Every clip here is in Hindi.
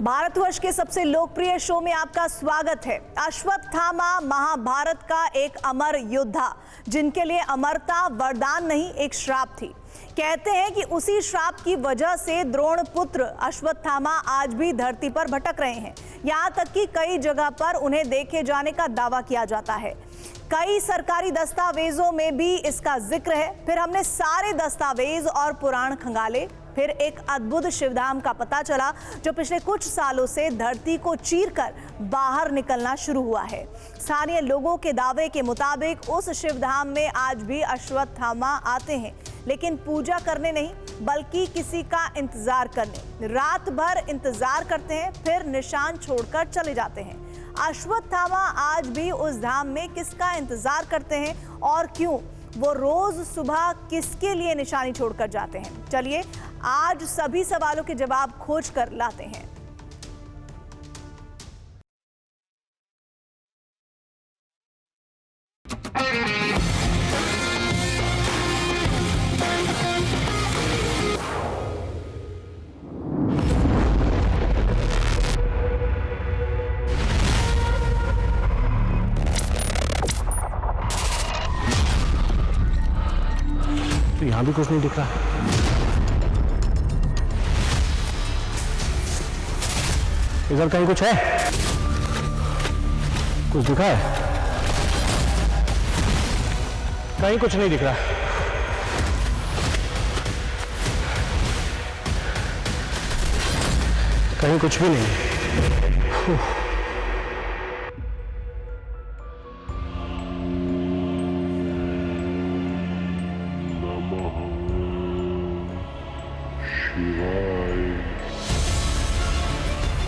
भारतवर्ष के सबसे लोकप्रिय शो में आपका स्वागत है। अश्वत्थामा महाभारत का एक अमर योद्धा, जिनके लिए अमरता वरदान नहीं एक श्राप थी। कहते हैं कि उसी श्राप की वजह से द्रोण पुत्र अश्वत्थामा आज भी धरती पर भटक रहे हैं। यहाँ तक कि कई जगह पर उन्हें देखे जाने का दावा किया जाता है। कई सरकारी दस्तावेजों में भी इसका जिक्र है। फिर हमने सारे दस्तावेज और पुराण खंगाले। फिर एक अद्भुत शिवधाम का पता चला जो पिछले कुछ सालों से धरती को चीरकर बाहर निकलना शुरू हुआ है। स्थानीय लोगों के दावे के मुताबिक उस शिवधाम में आज भी अश्वत्थामा आते हैं, लेकिन पूजा करने नहीं बल्कि किसी का इंतजार करने। रात भर इंतजार करते हैं, फिर निशान छोड़कर चले जाते हैं। अश्वत्थामा आज भी उस धाम में किसका इंतजार करते हैं और क्यों? वो रोज सुबह किसके लिए निशानी छोड़कर जाते हैं? चलिए आज सभी सवालों के जवाब खोज कर लाते हैं। तो यहां भी कुछ नहीं दिख रहा। इधर कहीं कुछ है? कुछ दिखा है? कहीं कुछ नहीं दिख रहा। कहीं कुछ भी नहीं।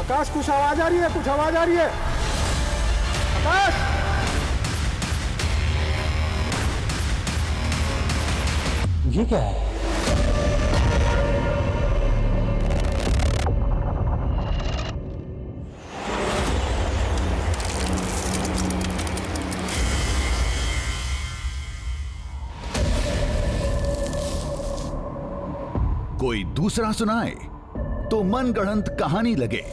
आकाश, कुछ आवाज आ रही है, कुछ आवाज आ रही है। आकाश, ये क्या है? कोई दूसरा सुनाए तो मनगढ़ंत कहानी लगे।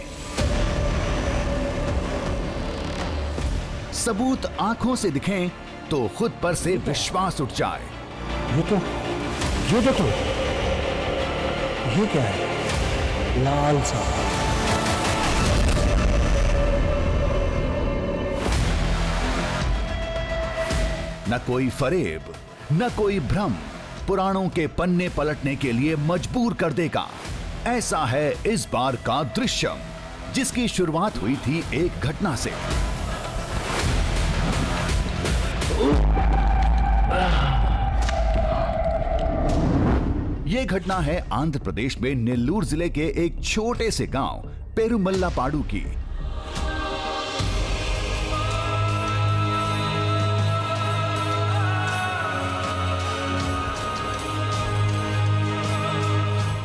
सबूत आंखों से दिखें तो खुद पर से विश्वास उठ जाए। ये देखो, ये क्या है? लाल सा। न कोई फरेब, न कोई भ्रम पुराणों के पन्ने पलटने के लिए मजबूर कर देगा। ऐसा है इस बार का दृश्यम, जिसकी शुरुआत हुई थी एक घटना से। यह घटना है आंध्र प्रदेश में नेल्लूर जिले के एक छोटे से गांव पेरुमल्लापाडु की।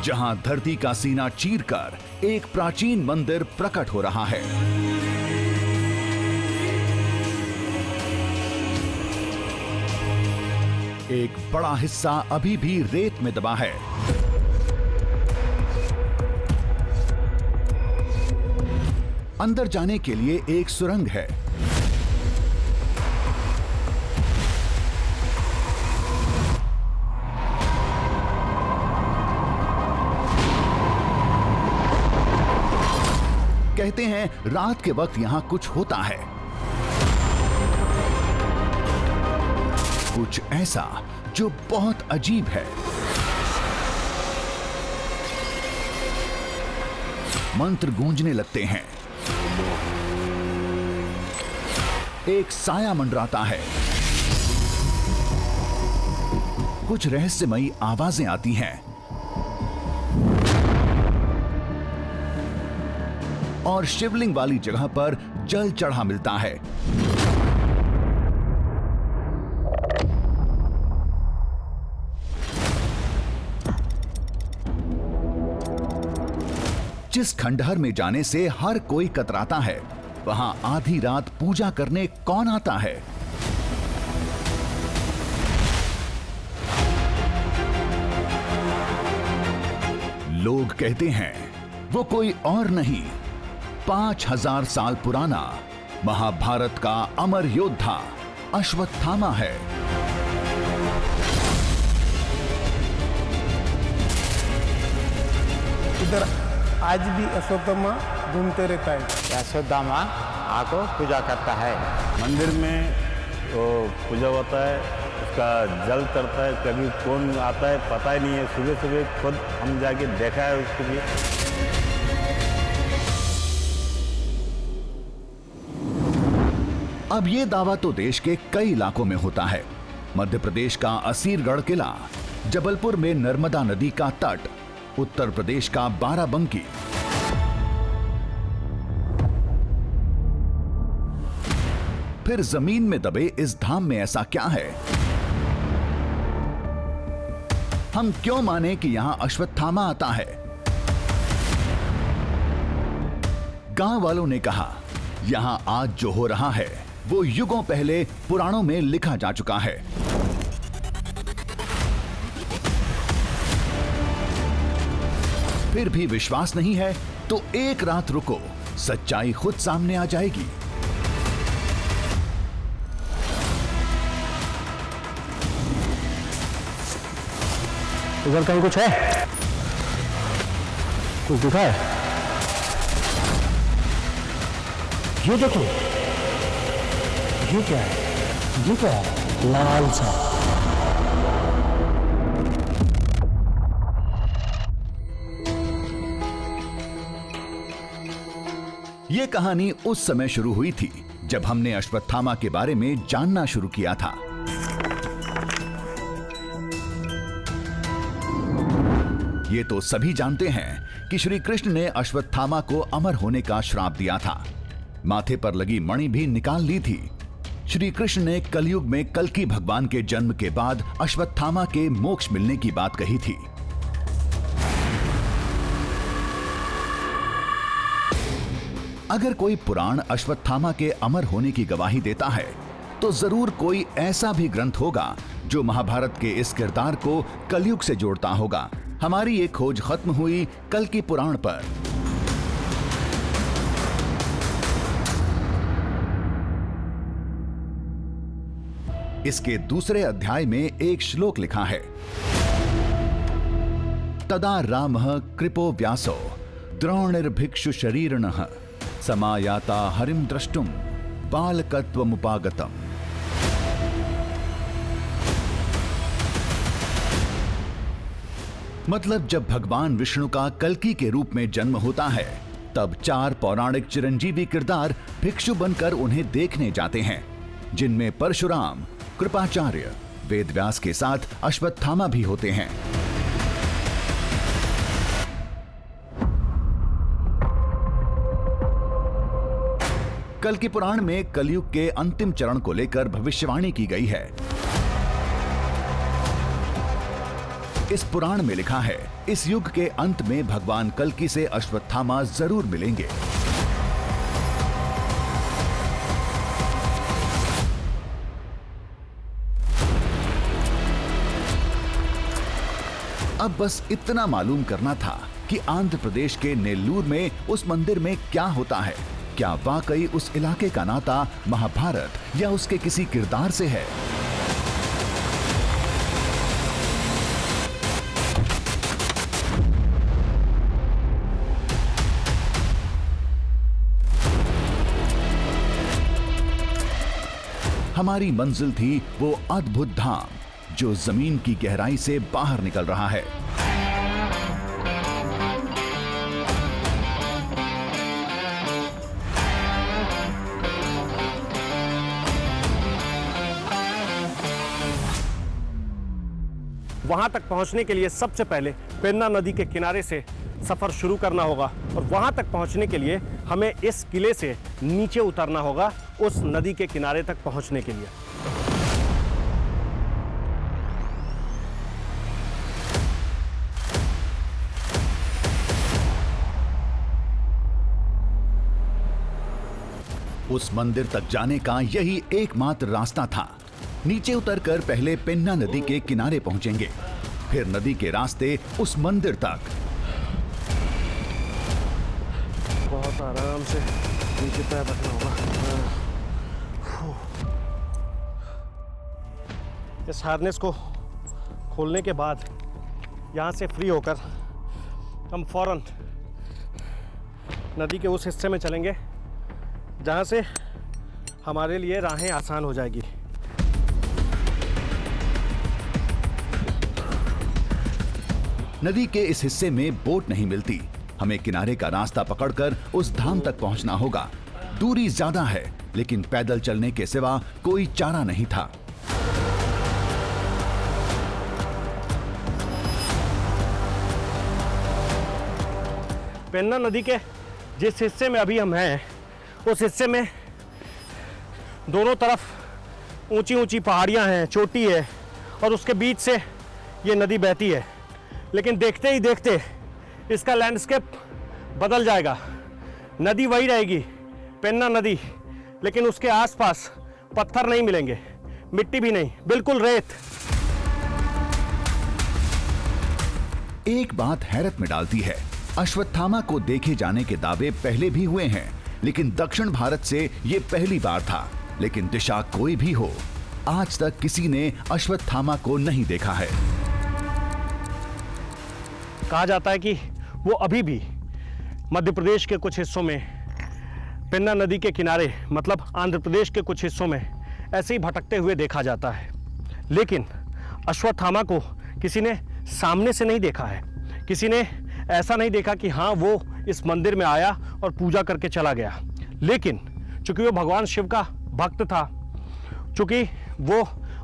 जहां धरती का सीना चीरकर एक प्राचीन मंदिर प्रकट हो रहा है। एक बड़ा हिस्सा अभी भी रेत में दबा है। अंदर जाने के लिए एक सुरंग है। कहते हैं रात के वक्त यहां कुछ होता है, कुछ ऐसा जो बहुत अजीब है। मंत्र गूंजने लगते हैं, एक साया मंडराता है, कुछ रहस्यमयी आवाजें आती हैं और शिवलिंग वाली जगह पर जल चढ़ा मिलता है। जिस खंडहर में जाने से हर कोई कतराता है, वहां आधी रात पूजा करने कौन आता है? लोग कहते हैं वो कोई और नहीं, 5000 साल पुराना महाभारत का अमर योद्धा अश्वत्थामा है। इधर आज भी अश्वत्थामा घूमते रहता है। अश्वत्थामा आको पूजा करता है। मंदिर में वो पूजा होता है, उसका जल चढ़ता है। कभी कौन आता है पता ही नहीं है। सुबह सुबह खुद हम जाके देखा है उसको भी। अब ये दावा तो देश के कई इलाकों में होता है। मध्य प्रदेश का असीरगढ़ किला, जबलपुर में नर्मदा नदी का तट, उत्तर प्रदेश का बाराबंकी, फिर जमीन में दबे इस धाम में ऐसा क्या है? हम क्यों माने कि यहां अश्वत्थामा आता है? गांव वालों ने कहा, यहां आज जो हो रहा है वो युगों पहले पुराणों में लिखा जा चुका है। फिर भी विश्वास नहीं है तो एक रात रुको, सच्चाई खुद सामने आ जाएगी। इधर कहीं कुछ है? कुछ दिखा है? ये देखो, ये क्या है? ये क्या है? लाल सा। ये कहानी उस समय शुरू हुई थी जब हमने अश्वत्थामा के बारे में जानना शुरू किया था। ये तो सभी जानते हैं कि श्री कृष्ण ने अश्वत्थामा को अमर होने का श्राप दिया था। माथे पर लगी मणि भी निकाल ली थी। श्री कृष्ण ने कलयुग में कल्कि भगवान के जन्म के बाद अश्वत्थामा के मोक्ष मिलने की बात कही थी। अगर कोई पुराण अश्वत्थामा के अमर होने की गवाही देता है तो जरूर कोई ऐसा भी ग्रंथ होगा जो महाभारत के इस किरदार को कलयुग से जोड़ता होगा। हमारी ये खोज खत्म हुई कल्कि पुराण पर। इसके दूसरे अध्याय में एक श्लोक लिखा है, तदा रामः कृपो व्यासो द्रोणिर्भिक्षु शरीरिणः समायाता हरिम द्रष्टुम बालकत्वमुपागतम। मतलब जब भगवान विष्णु का कल्कि के रूप में जन्म होता है तब 4 पौराणिक चिरंजीवी किरदार भिक्षु बनकर उन्हें देखने जाते हैं, जिनमें परशुराम, कृपाचार्य, वेदव्यास के साथ अश्वत्थामा भी होते हैं। कल्कि पुराण में कलयुग के अंतिम चरण को लेकर भविष्यवाणी की गई है। इस पुराण में लिखा है, इस युग के अंत में भगवान कल्कि से अश्वत्थामा जरूर मिलेंगे। अब बस इतना मालूम करना था कि आंध्र प्रदेश के नेल्लूर में उस मंदिर में क्या होता है। क्या वाकई उस इलाके का नाता महाभारत या उसके किसी किरदार से है? हमारी मंजिल थी वो अद्भुत धाम जो जमीन की गहराई से बाहर निकल रहा है। वहां तक पहुंचने के लिए सबसे पहले पेन्ना नदी के किनारे से सफर शुरू करना होगा और वहां तक पहुंचने के लिए हमें इस किले से नीचे उतरना होगा उस नदी के किनारे तक पहुंचने के लिए। उस मंदिर तक जाने का यही एकमात्र रास्ता था। नीचे उतरकर पहले पेन्ना नदी के किनारे पहुंचेंगे, फिर नदी के रास्ते उस मंदिर तक। बहुत सा आराम से नीचे पैर रखना होगा। इस हार्नेस को खोलने के बाद यहाँ से फ्री होकर हम फौरन नदी के उस हिस्से में चलेंगे जहाँ से हमारे लिए राहें आसान हो जाएगी। नदी के इस हिस्से में बोट नहीं मिलती। हमें किनारे का रास्ता पकड़कर उस धाम तक पहुंचना होगा। दूरी ज्यादा है, लेकिन पैदल चलने के सिवा कोई चारा नहीं था। पेन्ना नदी के जिस हिस्से में अभी हम हैं, उस हिस्से में दोनों तरफ ऊंची ऊंची पहाड़ियां हैं, चोटी है और उसके बीच से ये नदी बहती है। लेकिन देखते ही देखते इसका लैंडस्केप बदल जाएगा। नदी वही रहेगी, पेन्ना नदी, लेकिन उसके आसपास पत्थर नहीं मिलेंगे, मिट्टी भी नहीं, बिल्कुल रेत। एक बात हैरत में डालती है, अश्वत्थामा को देखे जाने के दावे पहले भी हुए हैं, लेकिन दक्षिण भारत से ये पहली बार था। लेकिन दिशा कोई भी हो, आज तक किसी ने अश्वत्थामा को नहीं देखा है। कहा जाता है कि वो अभी भी मध्य प्रदेश के कुछ हिस्सों में, पेन्ना नदी के किनारे मतलब आंध्र प्रदेश के कुछ हिस्सों में ऐसे ही भटकते हुए देखा जाता है। लेकिन अश्वत्थामा को किसी ने सामने से नहीं देखा है। किसी ने ऐसा नहीं देखा कि हाँ वो इस मंदिर में आया और पूजा करके चला गया। लेकिन चूंकि वो भगवान शिव का भक्त था, चूंकि वो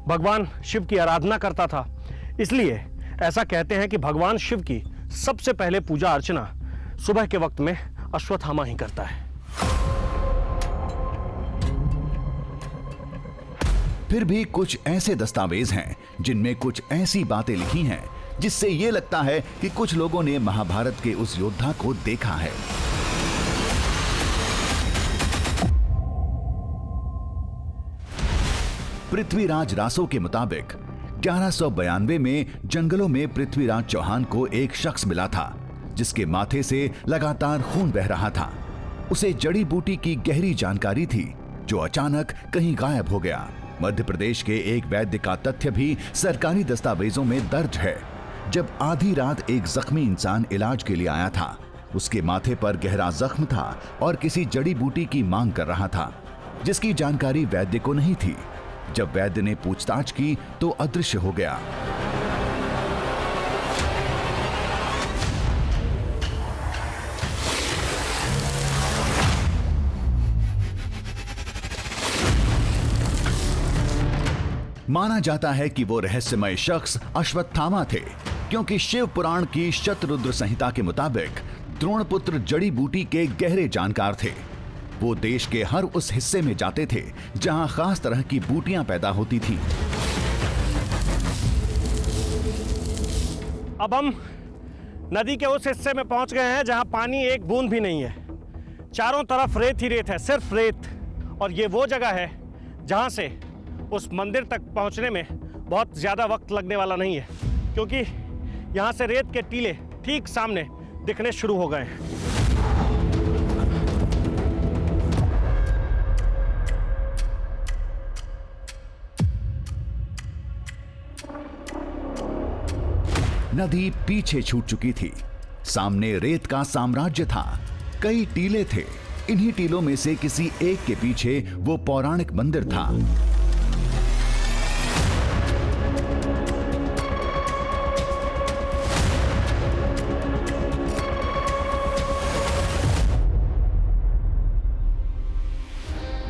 भगवान शिव की आराधना करता था, इसलिए ऐसा कहते हैं कि भगवान शिव की सबसे पहले पूजा अर्चना सुबह के वक्त में अश्वत्थामा ही करता है। फिर भी कुछ ऐसे दस्तावेज हैं जिनमें कुछ ऐसी बातें लिखी हैं जिससे ये लगता है कि कुछ लोगों ने महाभारत के उस योद्धा को देखा है। पृथ्वीराज रासो के मुताबिक 1192 में जंगलों में पृथ्वीराज चौहान को एक शख्स मिला था जिसके माथे से लगातार खून बह रहा था। उसे जड़ी बूटी की गहरी जानकारी थी जो अचानक कहीं गायब हो गया। मध्य प्रदेश के एक वैद्य का तथ्य भी सरकारी दस्तावेजों में दर्ज है। जब आधी रात एक जख्मी इंसान इलाज के लिए आया था, उसके माथे पर गहरा जख्म था और किसी जड़ी बूटी की मांग कर रहा था, जिसकी जानकारी वैद्य को नहीं थी। जब वैद्य ने पूछताछ की तो अदृश्य हो गया। माना जाता है कि वो रहस्यमय शख्स अश्वत्थामा थे, क्योंकि शिव पुराण की शतरुद्र संहिता के मुताबिक द्रोणपुत्र जड़ी बूटी के गहरे जानकार थे। वो देश के हर उस हिस्से में जाते थे जहां खास तरह की बूटियां पैदा होती थी। अब हम नदी के उस हिस्से में पहुंच गए हैं जहां पानी एक बूंद भी नहीं है। चारों तरफ रेत ही रेत है, सिर्फ रेत। और ये वो जगह है जहां से उस मंदिर तक पहुंचने में बहुत ज़्यादा वक्त लगने वाला नहीं है, क्योंकि यहाँ से रेत के टीले ठीक सामने दिखने शुरू हो गए हैं। नदी पीछे छूट चुकी थी। सामने रेत का साम्राज्य था। कई टीले थे। इन्हीं टीलों में से किसी एक के पीछे वो पौराणिक मंदिर था।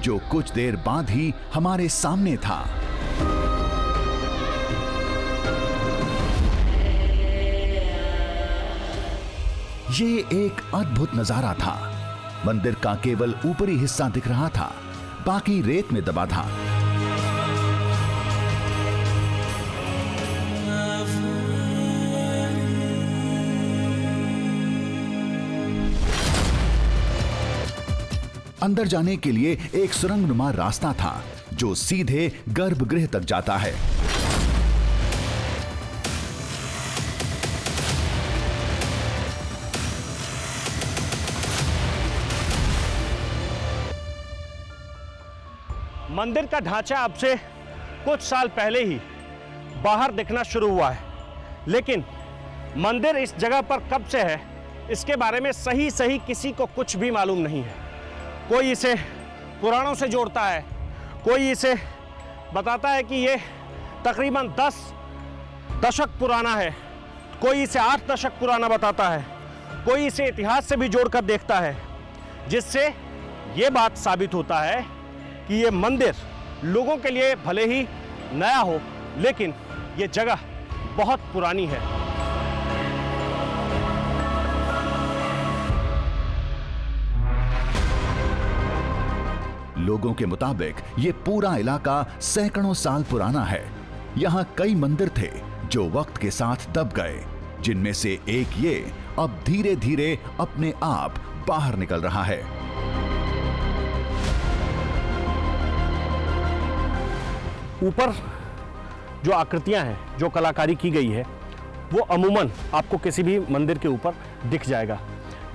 जो कुछ देर बाद ही हमारे सामने था। ये एक अद्भुत नजारा था। मंदिर का केवल ऊपरी हिस्सा दिख रहा था, बाकी रेत में दबा था। अंदर जाने के लिए एक सुरंगनुमा रास्ता था जो सीधे गर्भगृह तक जाता है। मंदिर का ढांचा अब से कुछ साल पहले ही बाहर दिखना शुरू हुआ है, लेकिन मंदिर इस जगह पर कब से है इसके बारे में सही किसी को कुछ भी मालूम नहीं है। कोई इसे पुराणों से जोड़ता है, कोई इसे बताता है कि ये तकरीबन 10 दशक पुराना है, कोई इसे 8 दशक पुराना बताता है, कोई इसे इतिहास से भी जोड़कर देखता है, जिससे ये बात साबित होता है कि ये मंदिर लोगों के लिए भले ही नया हो, लेकिन ये जगह बहुत पुरानी है। लोगों के मुताबिक ये पूरा इलाका सैकड़ों साल पुराना है। यहाँ कई मंदिर थे जो वक्त के साथ दब गए, जिनमें से एक ये अब धीरे धीरे अपने आप बाहर निकल रहा है। ऊपर जो आकृतियां हैं, जो कलाकारी की गई है, वो अमूमन आपको किसी भी मंदिर के ऊपर दिख जाएगा।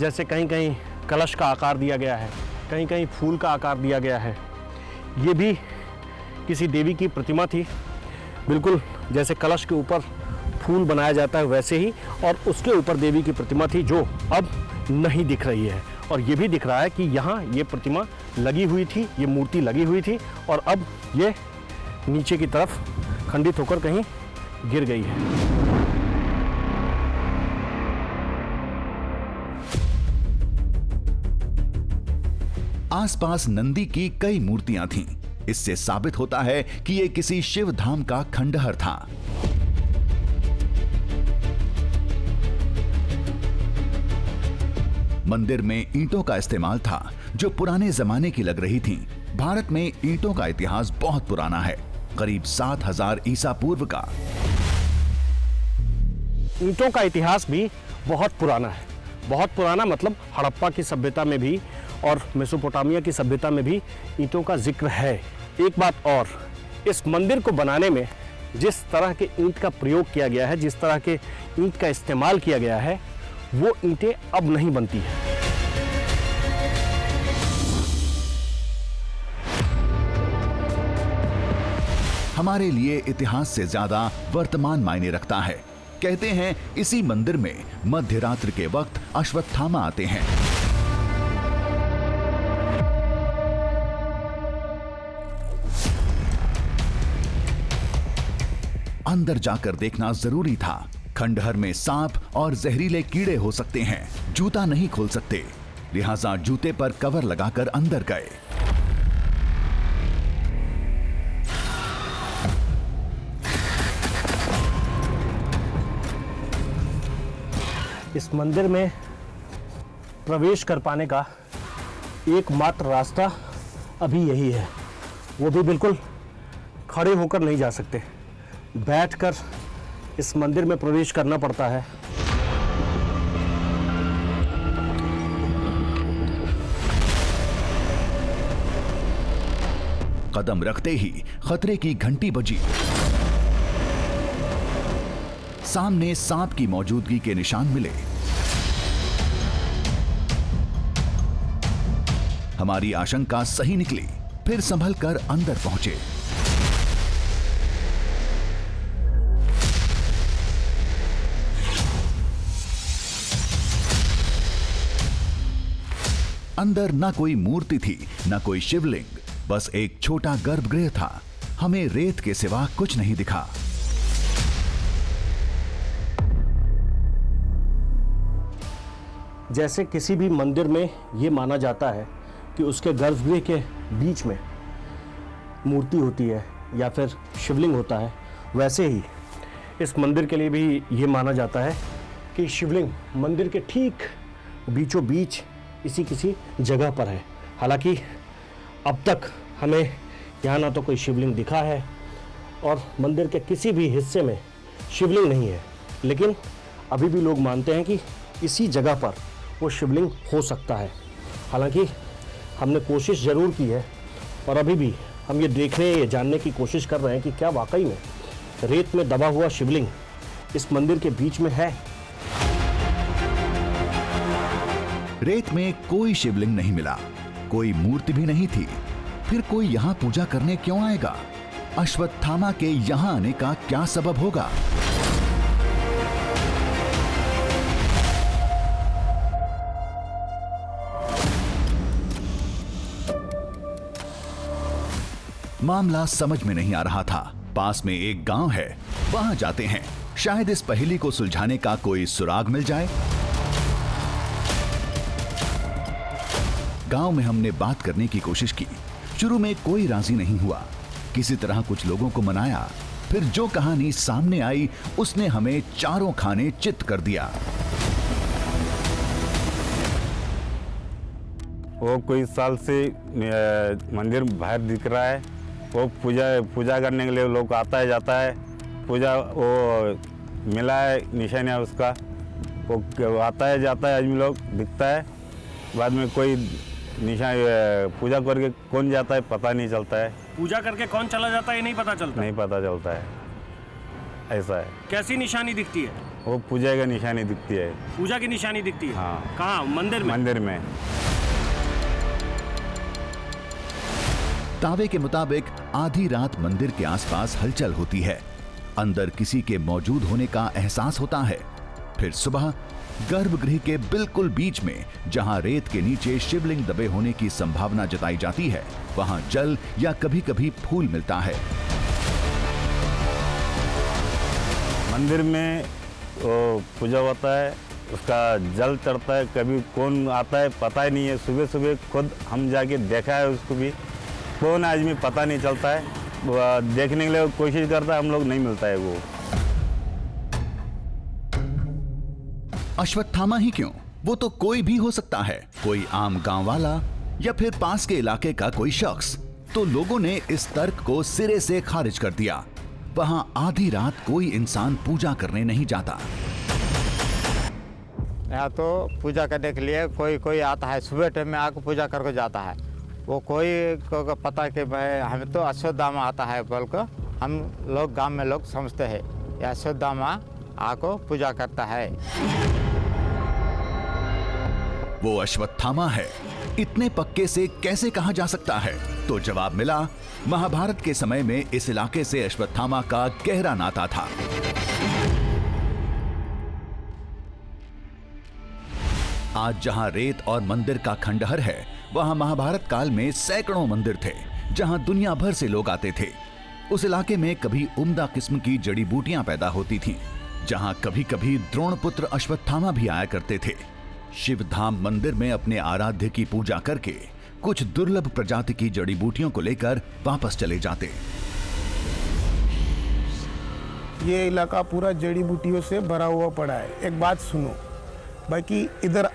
जैसे कहीं कहीं कलश का आकार दिया गया है, कहीं कहीं फूल का आकार दिया गया है। ये भी किसी देवी की प्रतिमा थी, बिल्कुल जैसे कलश के ऊपर फूल बनाया जाता है वैसे ही, और उसके ऊपर देवी की प्रतिमा थी जो अब नहीं दिख रही है। और ये भी दिख रहा है कि यहाँ ये प्रतिमा लगी हुई थी, ये मूर्ति लगी हुई थी, और अब ये नीचे की तरफ खंडित होकर कहीं गिर गई है। आसपास नंदी की कई मूर्तियां थीं। इससे साबित होता है कि यह किसी शिव धाम का खंडहर था। मंदिर में ईंटों का इस्तेमाल था जो पुराने जमाने की लग रही थीं। भारत में ईंटों का इतिहास बहुत पुराना है, करीब 7000 ईसा पूर्व का। ईंटों का इतिहास भी बहुत पुराना है। बहुत पुराना मतलब हड़प्पा की सभ्यता में भी और मेसोपोटामिया की सभ्यता में भी ईंटों का जिक्र है। एक बात और, इस मंदिर को बनाने में जिस तरह के ईंट का प्रयोग किया गया है, जिस तरह के ईंट का इस्तेमाल किया गया है, वो ईंटें अब नहीं बनती है। हमारे लिए इतिहास से ज्यादा वर्तमान मायने रखता है। कहते हैं इसी मंदिर में मध्य रात्रि के वक्त अश्वत्थामा आते हैं। अंदर जाकर देखना जरूरी था। खंडहर में सांप और जहरीले कीड़े हो सकते हैं, जूता नहीं खोल सकते, लिहाजा जूते पर कवर लगाकर अंदर गए। इस मंदिर में प्रवेश कर पाने का एकमात्र रास्ता अभी यही है। वो भी बिल्कुल खड़े होकर नहीं जा सकते, बैठकर इस मंदिर में प्रवेश करना पड़ता है। कदम रखते ही खतरे की घंटी बजी। सामने सांप की मौजूदगी के निशान मिले। हमारी आशंका सही निकली, फिर संभल कर अंदर पहुंचे। अंदर ना कोई मूर्ति थी, ना कोई शिवलिंग, बस एक छोटा गर्भगृह था। हमें रेत के सिवा कुछ नहीं दिखा। जैसे किसी भी मंदिर में ये माना जाता है कि उसके गर्भगृह के बीच में मूर्ति होती है या फिर शिवलिंग होता है, वैसे ही इस मंदिर के लिए भी ये माना जाता है कि शिवलिंग मंदिर के ठीक बीचों बीच इसी किसी जगह पर है। हालांकि अब तक हमें यहाँ ना तो कोई शिवलिंग दिखा है और मंदिर के किसी भी हिस्से में शिवलिंग नहीं है, लेकिन अभी भी लोग मानते हैं कि इसी जगह पर वो शिवलिंग हो सकता है। हालांकि हमने कोशिश ज़रूर की है और अभी भी हम ये देखने, ये जानने की कोशिश कर रहे हैं कि क्या वाकई में रेत में दबा हुआ शिवलिंग इस मंदिर के बीच में है। रेत में कोई शिवलिंग नहीं मिला, कोई मूर्ति भी नहीं थी। फिर कोई यहाँ पूजा करने क्यों आएगा? अश्वत्थामा के यहाँ आने का क्या सबब होगा? मामला समझ में नहीं आ रहा था। पास में एक गांव है, वहां जाते हैं, शायद इस पहेली को सुलझाने का कोई सुराग मिल जाए। गांव में हमने बात करने की कोशिश की। शुरू में कोई राजी नहीं हुआ। किसी तरह कुछ लोगों को मनाया। फिर जो कहानी सामने आई उसने हमें चारों खाने चित्त कर दिया। वो कोई साल से मंदिर बाहर दिख रहा है। वो पूजा करने के लिए लोग आता है जाता है। पूजा वो मिला है निशान है उसका। वो आता है जाता है आदमी लोग दिखता है। बाद में कोई निशान पूजा करके कौन जाता है पता नहीं चलता है। पूजा करके कौन चला जाता है ये नहीं पता चलता? नहीं पता चलता है, ऐसा है। कैसी निशानी दिखती है? वो पूजा का निशानी दिखती है। पूजा की निशानी दिखती है? हाँ। कहाँ? मंदिर में? मंदिर में। दावे के मुताबिक आधी रात मंदिर के आसपास हलचल होती है। अंदर किसी के मौजूद होने का एहसास होता है। फिर सुबह गर्भगृह के बिल्कुल बीच में, जहां रेत के नीचे शिवलिंग दबे होने की संभावना जताई जाती है, वहां जल या कभी कभी फूल मिलता है। मंदिर में वो पूजा होता है, उसका जल चढ़ता है। कभी कौन आता है पता ही नहीं है। सुबह सुबह खुद हम जाके देखा है उसको भी। कौन आदमी पता नहीं चलता है। वो देखने के लिए कोशिश करता है, हम लोग नहीं मिलता है वो। अश्वत्थामा ही क्यों, वो तो कोई भी हो सकता है। कोई आम गांव वाला या फिर पास के इलाके का कोई शख्स। तो लोगों ने इस तर्क को सिरे से खारिज कर दिया। वहां आधी रात कोई इंसान पूजा करने नहीं जाता। यहाँ तो पूजा करने के लिए कोई आता है, सुबह टाइम में आकर पूजा करके जाता है। वो कोई को पता कि भाई हमें तो अश्वत्थामा आता है बोल कर हम लोग गांव में लोग समझते हैं ये अश्वत्थामा आको पूजा करता है। वो अश्वत्थामा है, इतने पक्के से कैसे कहा जा सकता है? तो जवाब मिला, महाभारत के समय में इस इलाके से अश्वत्थामा का गहरा नाता था। आज जहां रेत और मंदिर का खंडहर है, वहां महाभारत काल में सैकड़ों मंदिर थे, जहां दुनिया भर से लोग आते थे। उस इलाके में कभी उम्दा किस्म की जड़ी बूटियां पैदा होती थीं, जहां कभी कभी द्रोणपुत्र अश्वत्थामा भी आया करते थे। शिवधाम मंदिर में अपने आराध्य की पूजा करके कुछ दुर्लभ प्रजाति की जड़ी बूटियों को लेकर वापस चले जाते। ये इलाका पूरा जड़ी बूटियों से भरा हुआ पड़ा है। एक बात सुनो, बाकी इधर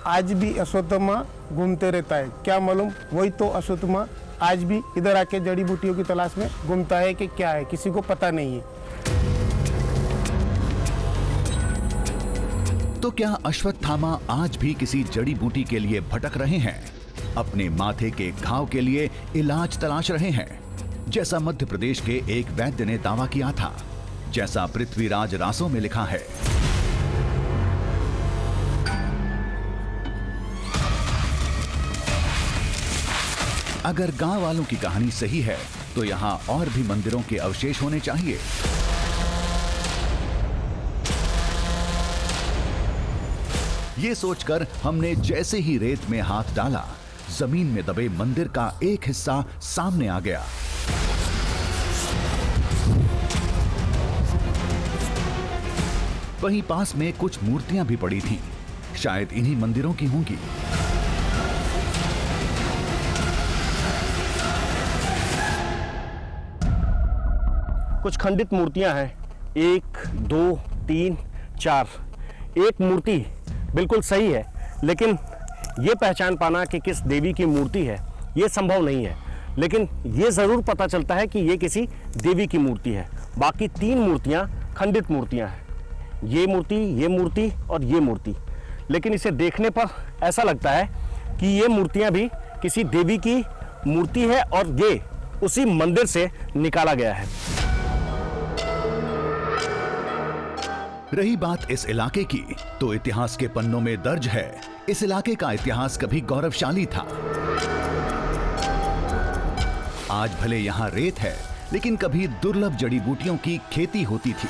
आज भी अश्वत्थामा घूमते रहता है। क्या मालूम वही तो अश्वत्थामा आज भी इधर आके जड़ी बूटियों की तलाश में घूमता है कि क्या है, किसी को पता नहीं है। तो क्या अश्वत्थामा आज भी किसी जड़ी बूटी के लिए भटक रहे हैं? अपने माथे के घाव के लिए इलाज तलाश रहे हैं, जैसा मध्य प्रदेश के एक वैद्य ने दावा किया था, जैसा पृथ्वीराज रासों में लिखा है। अगर गांव वालों की कहानी सही है तो यहां और भी मंदिरों के अवशेष होने चाहिए। ये सोचकर हमने जैसे ही रेत में हाथ डाला, जमीन में दबे मंदिर का एक हिस्सा सामने आ गया। वहीं पास में कुछ मूर्तियां भी पड़ी थीं, शायद इन्हीं मंदिरों की होंगी। कुछ खंडित मूर्तियां हैं, 1 2 3 4। एक मूर्ति बिल्कुल सही है, लेकिन ये पहचान पाना कि किस देवी की मूर्ति है ये संभव नहीं है। लेकिन ये ज़रूर पता चलता है कि ये किसी देवी की मूर्ति है। बाकी 3 मूर्तियां खंडित मूर्तियां हैं, ये मूर्ति और ये मूर्ति। लेकिन इसे देखने पर ऐसा लगता है कि ये मूर्तियां भी किसी देवी की मूर्ति है और ये उसी मंदिर से निकाला गया है। रही बात इस इलाके की, तो इतिहास के पन्नों में दर्ज है, इस इलाके का इतिहास कभी गौरवशाली था। आज भले यहाँ रेत है, लेकिन कभी दुर्लभ जड़ी बूटियों की खेती होती थी।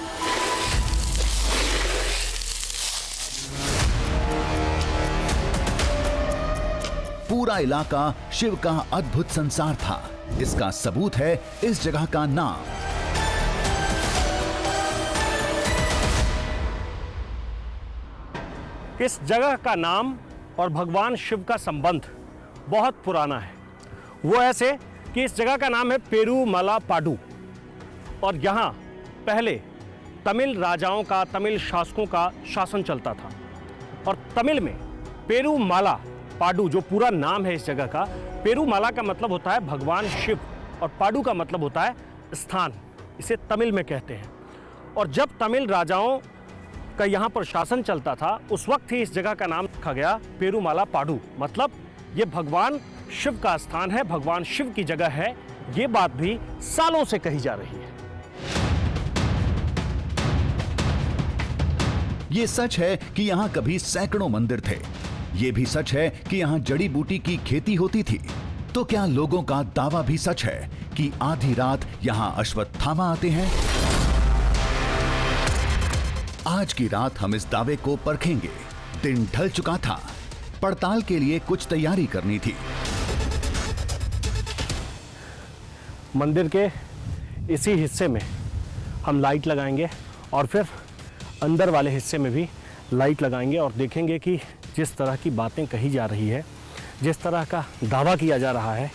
पूरा इलाका शिव का अद्भुत संसार था। इसका सबूत है इस जगह का नाम। इस जगह का नाम और भगवान शिव का संबंध बहुत पुराना है। वो ऐसे कि इस जगह का नाम है पेरूमला पाडू और यहाँ पहले तमिल राजाओं का, तमिल शासकों का शासन चलता था। और तमिल में पेरूमला पाडू जो पूरा नाम है इस जगह का, पेरूमला का मतलब होता है भगवान शिव और पाडू का मतलब होता है स्थान। इसे तमिल में कहते हैं। और जब तमिल राजाओं का यहाँ पर शासन चलता था, उस वक्त ही इस जगह का नाम रखा गया पेरूमला पाडू। मतलब ये भगवान शिव का स्थान है, भगवान शिव की जगह है। ये बात भी सालों से कही जा रही है। ये सच है कि यहाँ कभी सैकड़ों मंदिर थे। ये भी सच है कि यहाँ जड़ी बूटी की खेती होती थी। तो क्या लोगों का दावा भी सच है कि आधी रात यहाँ अश्वत्थामा आते हैं? आज की रात हम इस दावे को परखेंगे। दिन ढल चुका था, पड़ताल के लिए कुछ तैयारी करनी थी। मंदिर के इसी हिस्से में हम लाइट लगाएंगे और फिर अंदर वाले हिस्से में भी लाइट लगाएंगे और देखेंगे कि जिस तरह की बातें कही जा रही है, जिस तरह का दावा किया जा रहा है,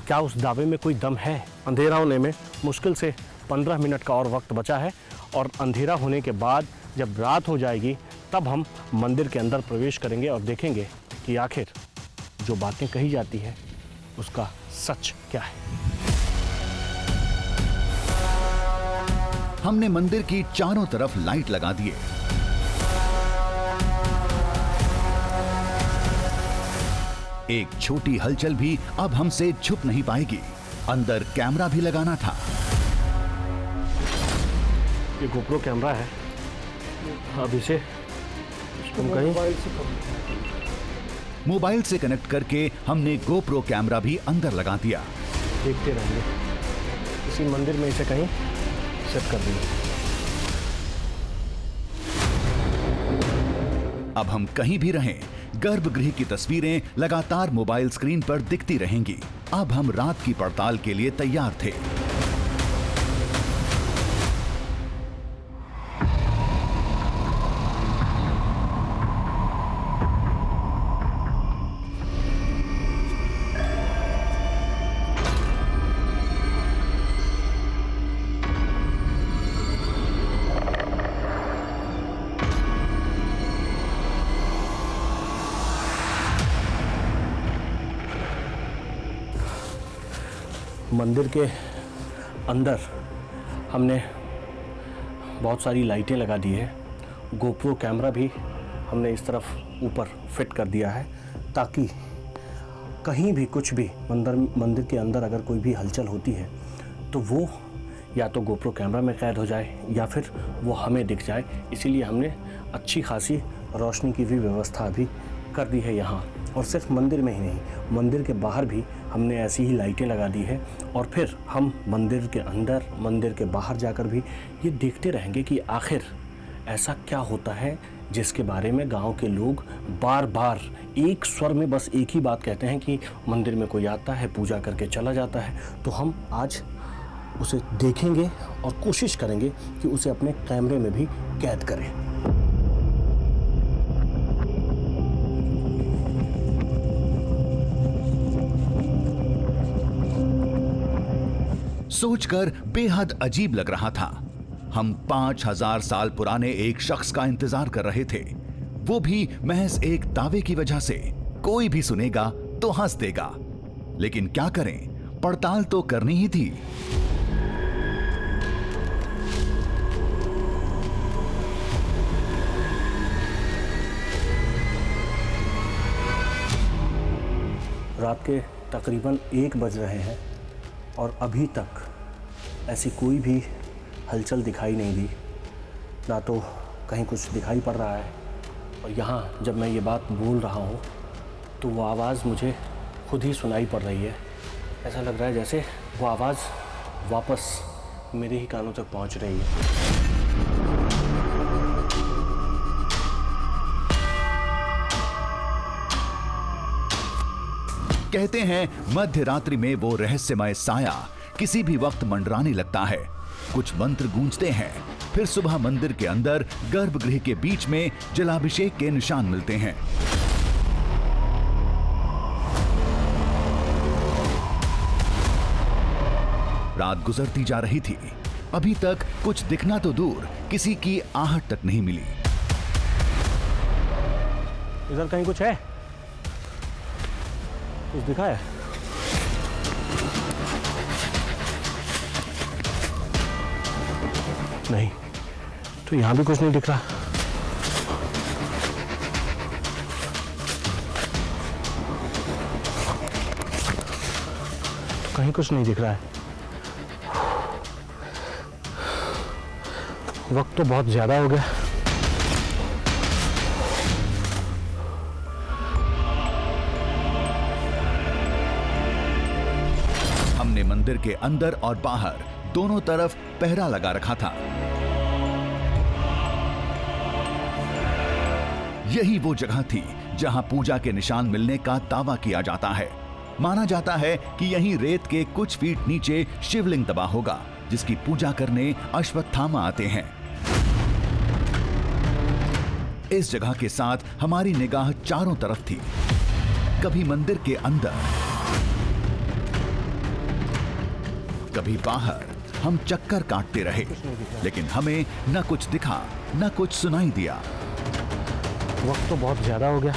क्या उस दावे में कोई दम है। अंधेरा होने में मुश्किल से 15 मिनट का और वक्त बचा है और अंधेरा होने के बाद जब रात हो जाएगी तब हम मंदिर के अंदर प्रवेश करेंगे और देखेंगे कि आखिर जो बातें कही जाती हैं उसका सच क्या है। हमने मंदिर की चारों तरफ लाइट लगा दिए। एक छोटी हलचल भी अब हमसे छुप नहीं पाएगी। अंदर कैमरा भी लगाना था। ये गोप्रो कैमरा है। अब इसे तुम कहीं मोबाइल से कनेक्ट करके हमने गोप्रो कैमरा भी अंदर लगा दिया। देखते रहेंगे। इसी मंदिर में इसे कहीं सेट कर देंगे। अब हम कहीं भी रहें, गर्भगृह की तस्वीरें लगातार मोबाइल स्क्रीन पर दिखती रहेंगी। अब हम रात की पड़ताल के लिए तैयार थे। मंदिर के अंदर हमने बहुत सारी लाइटें लगा दी है। गोप्रो कैमरा भी हमने इस तरफ ऊपर फिट कर दिया है ताकि कहीं भी कुछ भी मंदिर के अंदर अगर कोई भी हलचल होती है तो वो या तो गोप्रो कैमरा में कैद हो जाए या फिर वो हमें दिख जाए। इसीलिए हमने अच्छी खासी रोशनी की भी व्यवस्था भी कर दी है यहाँ। और सिर्फ मंदिर में ही नहीं, मंदिर के बाहर भी हमने ऐसी ही लाइटें लगा दी है। और फिर हम मंदिर के अंदर, मंदिर के बाहर जाकर भी ये देखते रहेंगे कि आखिर ऐसा क्या होता है जिसके बारे में गांव के लोग बार बार एक स्वर में बस एक ही बात कहते हैं कि मंदिर में कोई आता है, पूजा करके चला जाता है। तो हम आज उसे देखेंगे और कोशिश करेंगे कि उसे अपने कैमरे में भी कैद करें। सोचकर बेहद अजीब लग रहा था। हम 5000 साल पुराने एक शख्स का इंतजार कर रहे थे, वो भी महज एक दावे की वजह से। कोई भी सुनेगा तो हंस देगा, लेकिन क्या करें, पड़ताल तो करनी ही थी। रात के तकरीबन 1 बज रहे हैं और अभी तक ऐसी कोई भी हलचल दिखाई नहीं दी, ना तो कहीं कुछ दिखाई पड़ रहा है। और यहाँ जब मैं ये बात बोल रहा हूँ तो वो आवाज़ मुझे खुद ही सुनाई पड़ रही है। ऐसा लग रहा है जैसे वो आवाज़ वापस मेरे ही कानों तक पहुंच रही है। कहते हैं मध्य रात्रि में वो रहस्यमय साया किसी भी वक्त मंडराने लगता है। कुछ मंत्र गूंजते हैं, फिर सुबह मंदिर के अंदर गर्भगृह के बीच में जलाभिषेक के निशान मिलते हैं। रात गुजरती जा रही थी, अभी तक कुछ दिखना तो दूर किसी की आहट तक नहीं मिली। इधर कहीं कुछ है? कुछ दिखा है? नहीं, तो यहां भी कुछ नहीं दिख रहा। तो कहीं कुछ नहीं दिख रहा है। वक्त तो बहुत ज्यादा हो गया। हमने मंदिर के अंदर और बाहर दोनों तरफ पहरा लगा रखा था। यही वो जगह थी जहां पूजा के निशान मिलने का दावा किया जाता है। माना जाता है कि यहीं रेत के कुछ फीट नीचे शिवलिंग दबा होगा, जिसकी पूजा करने अश्वत्थामा आते हैं। इस जगह के साथ हमारी निगाह चारों तरफ थी। कभी मंदिर के अंदर, कभी बाहर हम चक्कर काटते रहे, लेकिन हमें न कुछ दिखा न कुछ सुनाई दिया। वक्त तो बहुत ज्यादा हो गया।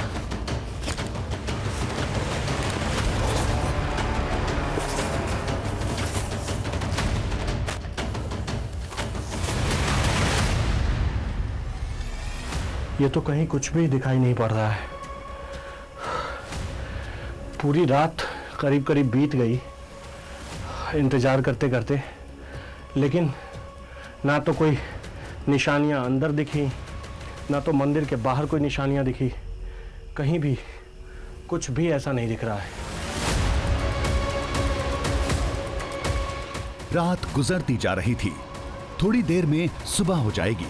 ये तो कहीं कुछ भी दिखाई नहीं पड़ रहा है। पूरी रात करीब करीब बीत गई इंतजार करते करते, लेकिन ना तो कोई निशानियां अंदर दिखी, ना तो मंदिर के बाहर कोई निशानियां दिखी। कहीं भी कुछ भी ऐसा नहीं दिख रहा है। रात गुजरती जा रही थी। थोड़ी देर में सुबह हो जाएगी।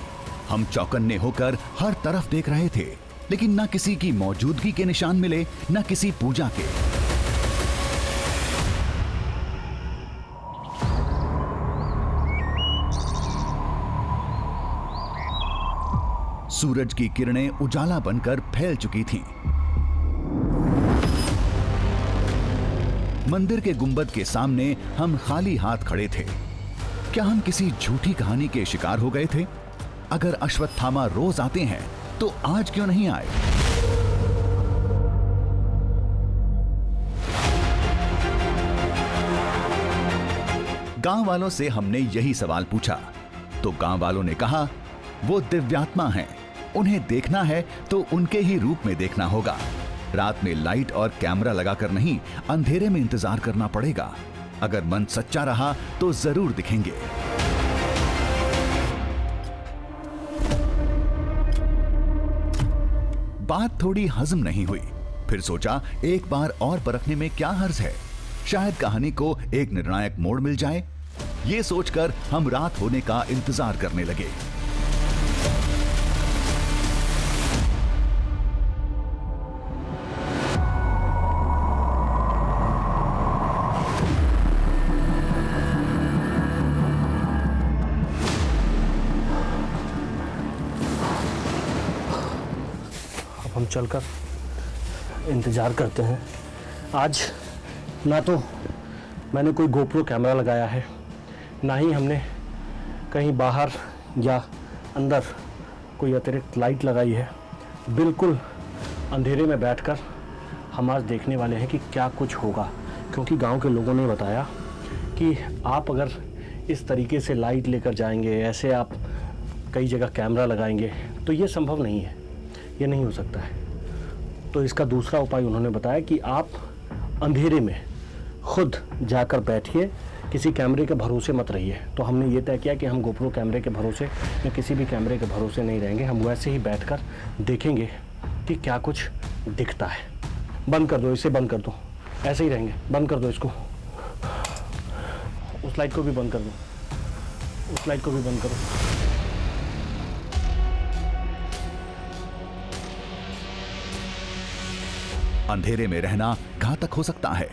हम चौकन्ने होकर हर तरफ देख रहे थे, लेकिन ना किसी की मौजूदगी के निशान मिले, ना किसी पूजा के। सूरज की किरणें उजाला बनकर फैल चुकी थीं। मंदिर के गुंबद के सामने हम खाली हाथ खड़े थे। क्या हम किसी झूठी कहानी के शिकार हो गए थे? अगर अश्वत्थामा रोज आते हैं तो आज क्यों नहीं आए? गांव वालों से हमने यही सवाल पूछा, तो गांव वालों ने कहा वो दिव्यात्मा हैं, उन्हें देखना है तो उनके ही रूप में देखना होगा। रात में लाइट और कैमरा लगाकर नहीं, अंधेरे में इंतजार करना पड़ेगा। अगर मन सच्चा रहा तो जरूर दिखेंगे। बात थोड़ी हजम नहीं हुई। फिर सोचा एक बार और परखने में क्या हर्ज है, शायद कहानी को एक निर्णायक मोड़ मिल जाए। ये सोचकर हम रात होने का इंतजार करने लगे। हम चलकर इंतज़ार करते हैं। आज ना तो मैंने कोई गोप्रो कैमरा लगाया है, ना ही हमने कहीं बाहर या अंदर कोई अतिरिक्त लाइट लगाई है। बिल्कुल अंधेरे में बैठकर हम आज देखने वाले हैं कि क्या कुछ होगा, क्योंकि गांव के लोगों ने बताया कि आप अगर इस तरीके से लाइट लेकर जाएंगे, ऐसे आप कई जगह कैमरा लगाएंगे, तो ये संभव नहीं है, ये नहीं हो सकता है। तो इसका दूसरा उपाय उन्होंने बताया कि आप अंधेरे में खुद जाकर बैठिए, किसी कैमरे के भरोसे मत रहिए। तो हमने ये तय किया कि हम गोप्रो कैमरे के भरोसे या किसी भी कैमरे के भरोसे नहीं रहेंगे। हम वैसे ही बैठकर देखेंगे कि क्या कुछ दिखता है। बंद कर दो, इसे बंद कर दो, ऐसे ही रहेंगे। बंद कर दो इसको। उस लाइट को भी बंद कर दो, उस लाइट को भी बंद करो। अंधेरे में रहना घातक हो सकता है,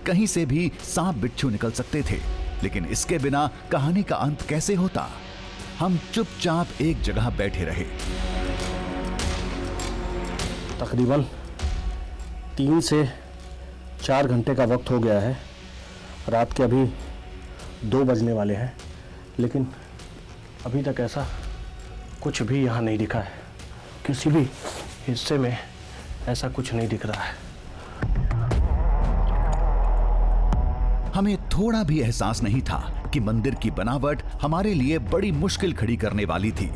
कहीं से भी सांप बिच्छू निकल सकते थे, लेकिन इसके बिना कहानी का अंत कैसे होता। हम चुपचाप एक जगह बैठे रहे। तकरीबन 3 से 4 घंटे का वक्त हो गया है। रात के अभी 2 बजने वाले हैं, लेकिन अभी तक ऐसा कुछ भी यहाँ नहीं दिखा है। किसी भी हिस्से में ऐसा कुछ नहीं दिख रहा है। हमें थोड़ा भी एहसास नहीं था कि मंदिर की बनावट हमारे लिए बड़ी मुश्किल खड़ी करने वाली थी।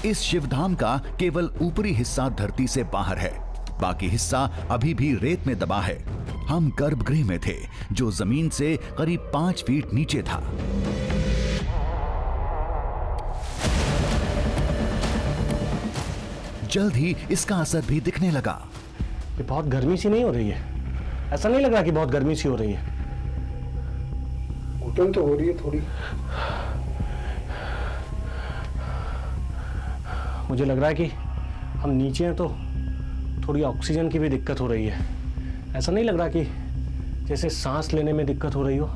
इस शिवधाम का केवल ऊपरी हिस्सा धरती से बाहर है, बाकी हिस्सा अभी भी रेत में दबा है। हम गर्भगृह में थे, जो जमीन से करीब 5 फीट नीचे था। जल्द ही इसका असर भी दिखने लगा। ये बहुत गर्मी सी नहीं हो रही है? ऐसा नहीं लग रहा कि बहुत गर्मी सी हो रही है? घुटन तो हो रही है थोड़ी। मुझे लग रहा है कि हम नीचे हैं तो थोड़ी ऑक्सीजन की भी दिक्कत हो रही है। ऐसा नहीं लग रहा कि जैसे सांस लेने में दिक्कत हो रही हो?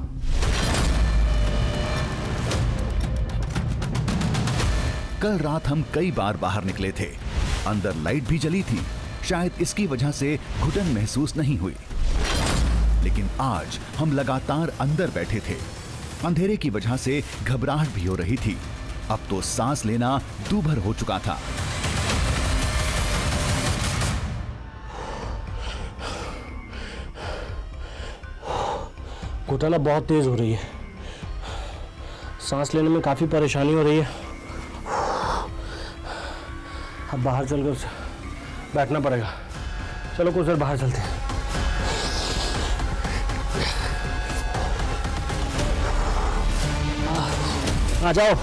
कल रात हम कई बार बाहर निकले थे। अंदर लाइट भी जली थी, शायद इसकी वजह से घुटन महसूस नहीं हुई। लेकिन आज हम लगातार अंदर बैठे थे। अंधेरे की वजह से घबराहट भी हो रही थी। अब तो सांस लेना दूभर हो चुका था। घुटन अब बहुत तेज हो रही है। सांस लेने में काफी परेशानी हो रही है। अब बाहर चलकर बैठना पड़ेगा। चलो कुछ देर बाहर चलते हैं। आ जाओ।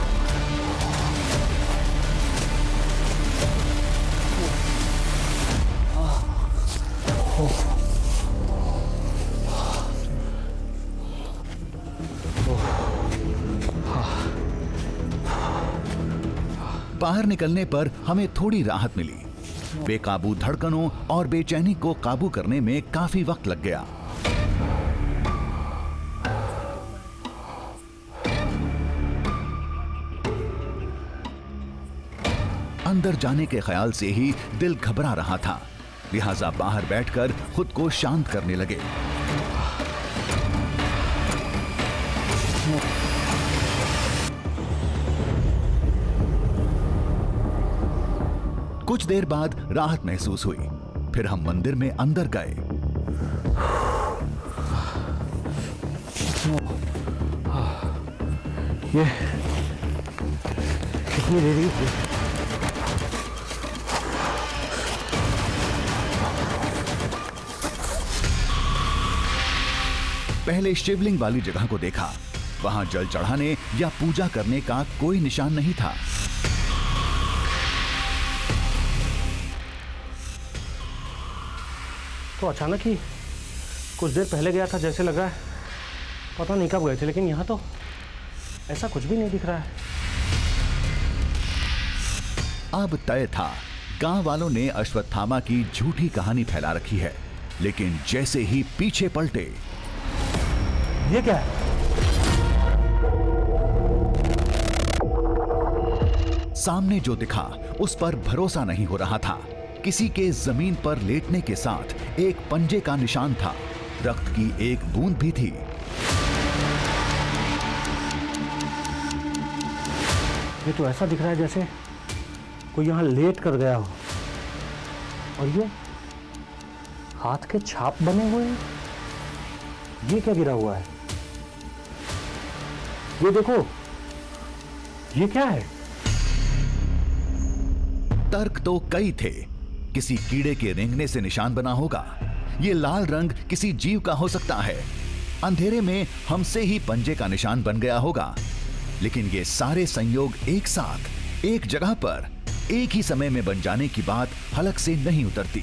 बाहर निकलने पर हमें थोड़ी राहत मिली। बेकाबू धड़कनों और बेचैनी को काबू करने में काफी वक्त लग गया। अंदर जाने के ख्याल से ही दिल घबरा रहा था, लिहाजा बाहर बैठकर खुद को शांत करने लगे। कुछ देर बाद राहत महसूस हुई। फिर हम मंदिर में अंदर गए। ये कितनी देरी हुई? पहले शिवलिंग वाली जगह को देखा। वहां जल चढ़ाने या पूजा करने का कोई निशान नहीं था। तो अचानक ही कुछ देर पहले गया था, जैसे लगा है पता नहीं कब गए थे, लेकिन यहाँ तो ऐसा कुछ भी नहीं दिख रहा है। अब तय था, गांव वालों ने अश्वत्थामा की झूठी कहानी फैला रखी है। लेकिन जैसे ही पीछे पलटे, ये क्या है? सामने जो दिखा उस पर भरोसा नहीं हो रहा था। किसी के जमीन पर लेटने के साथ एक पंजे का निशान था। रक्त की एक बूंद भी थी। ये तो ऐसा दिख रहा है जैसे कोई यहाँ लेट कर गया हो। और ये हाथ के छाप बने हुए हैं। ये क्या गिरा हुआ है? ये देखो, ये क्या है? तर्क तो कई थे। किसी कीड़े के रेंगने से निशान बना होगा। ये लाल रंग किसी जीव का हो सकता है। अंधेरे में हमसे ही पंजे का निशान बन गया होगा। लेकिन ये सारे संयोग एक साथ एक जगह पर एक ही समय में बन जाने की बात हलक से नहीं उतरती।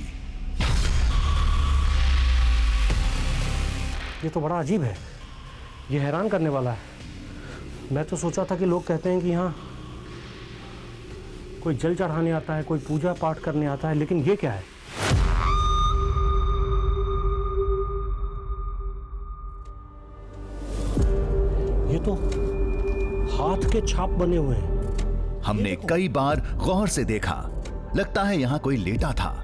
ये तो बड़ा अजीब है। ये हैरान करने वाला है। मैं तो सोचा था कि लोग कहते हैं कि यहाँ कोई जल चढ़ाने आता है, कोई पूजा पाठ करने आता है, लेकिन ये क्या है? ये तो हाथ के छाप बने हुए हैं। हमने कई बार गौर से देखा, लगता है यहाँ कोई लेटा था।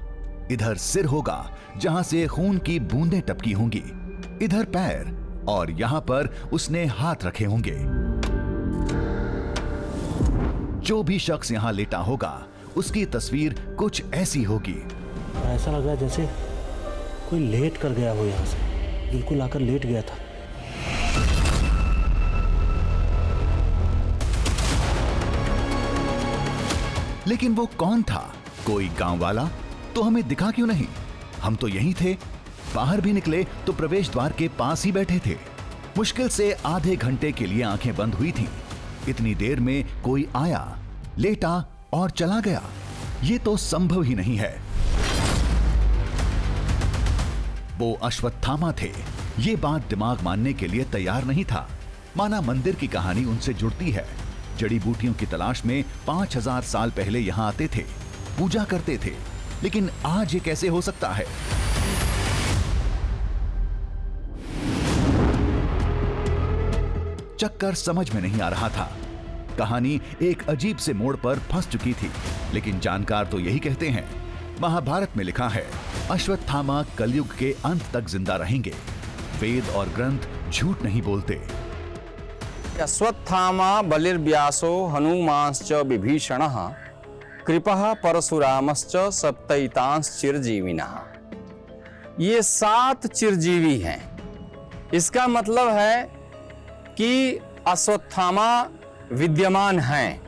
इधर सिर होगा जहां से खून की बूंदें टपकी होंगी, इधर पैर, और यहाँ पर उसने हाथ रखे होंगे। जो भी शख्स यहाँ लेटा होगा उसकी तस्वीर कुछ ऐसी होगी। ऐसा लग रहा है जैसे कोई लेट कर गया हो, यहाँ से बिल्कुल आकर लेट गया था। लेकिन वो कौन था? कोई गांव वाला? तो हमें दिखा क्यों नहीं? हम तो यहीं थे। बाहर भी निकले तो प्रवेश द्वार के पास ही बैठे थे। मुश्किल से आधे घंटे के लिए आंखें बंद हुई थीं। इतनी देर में कोई आया, लेटा और चला गया? ये तो संभव ही नहीं है। वो अश्वत्थामा थे। ये बात दिमाग मानने के लिए तैयार नहीं था। माना मंदिर की कहानी उनसे जुड़ती है। जड़ी बूटियों की तलाश में 5000 साल पहले यहां आते थे, पूजा करते थे। लेकिन आज ये कैसे हो सकता है? चक्कर समझ में नहीं आ रहा था। कहानी एक अजीब से मोड़ पर फंस चुकी थी। लेकिन जानकार तो यही कहते हैं, महाभारत में लिखा है, अश्वत्थामा कलयुग के अंत तक जिंदा रहेंगे। वेद और ग्रंथ झूठ नहीं बोलते। अश्वत्थामा बलिर्व्यासो हनुमांश्च विभीषणः कृपः परशुरामश्च सप्तैतांश चिरजीविनः। ये 7 चिरजीवी हैं। इसका मतलब है कि अश्वत्थामा विद्यमान हैं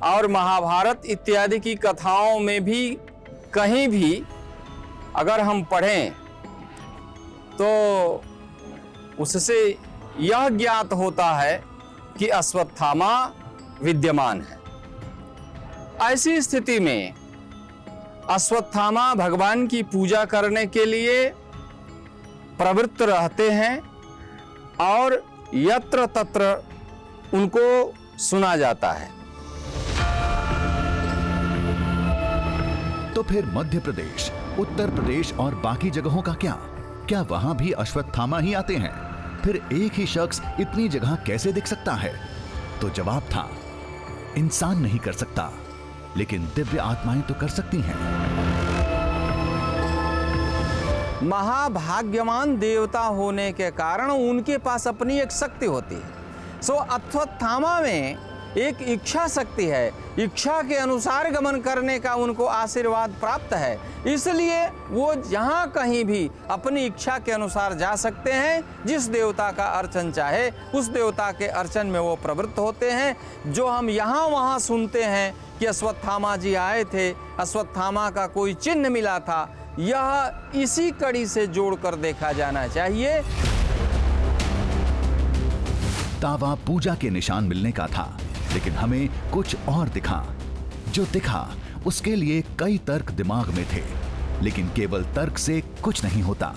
और महाभारत इत्यादि की कथाओं में भी कहीं भी अगर हम पढ़ें तो उससे यह ज्ञात होता है कि अश्वत्थामा विद्यमान है। ऐसी स्थिति में अश्वत्थामा भगवान की पूजा करने के लिए प्रवृत्त रहते हैं और यत्र तत्र उनको सुना जाता है। तो फिर मध्य प्रदेश, उत्तर प्रदेश और बाकी जगहों का क्या? क्या वहां भी अश्वत्थामा ही आते हैं? फिर एक ही शख्स इतनी जगह कैसे दिख सकता है? तो जवाब था, इंसान नहीं कर सकता, लेकिन दिव्य आत्माएं तो कर सकती हैं। महाभाग्यवान देवता होने के कारण उनके पास अपनी एक शक्ति होती है। सो अश्वत्थामा में एक इच्छा शक्ति है। इच्छा के अनुसार गमन करने का उनको आशीर्वाद प्राप्त है, इसलिए वो जहाँ कहीं भी अपनी इच्छा के अनुसार जा सकते हैं। जिस देवता का अर्चन चाहे उस देवता के अर्चन में वो प्रवृत्त होते हैं। जो हम यहाँ वहाँ सुनते हैं कि अश्वत्थामा जी आए थे, अश्वत्थामा का कोई चिन्ह मिला था, यह इसी कड़ी से जोड़कर देखा जाना चाहिए। दावा पूजा के निशान मिलने का था, लेकिन हमें कुछ और दिखा। जो दिखा उसके लिए कई तर्क दिमाग में थे, लेकिन केवल तर्क से कुछ नहीं होता,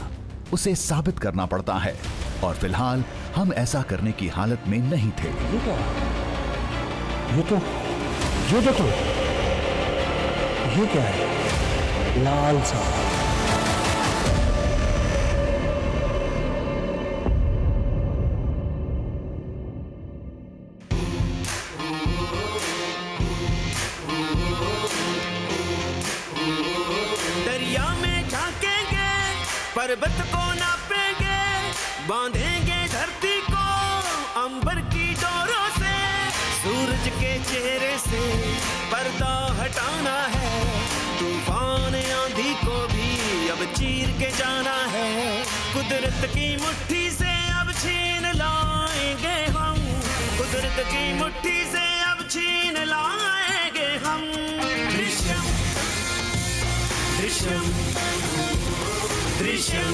उसे साबित करना पड़ता है। और फिलहाल हम ऐसा करने की हालत में नहीं थे। ये क्या? ये देखो, ये क्या है? लाल सा। दरिया में झांकेंगे, पर्वत को नापेंगे, बांधेंगे धरती को अंबर की डोरों से। सूरज के चेहरे से पर्दा हटाना है, तूफान आंधी को भी अब चीर के जाना है। कुदरत की मुट्ठी से अब छीन लाएंगे हम, कुदरत की मुट्ठी से अब छीन लाएंगे हम। दृश्यम दृश्यम दृश्यम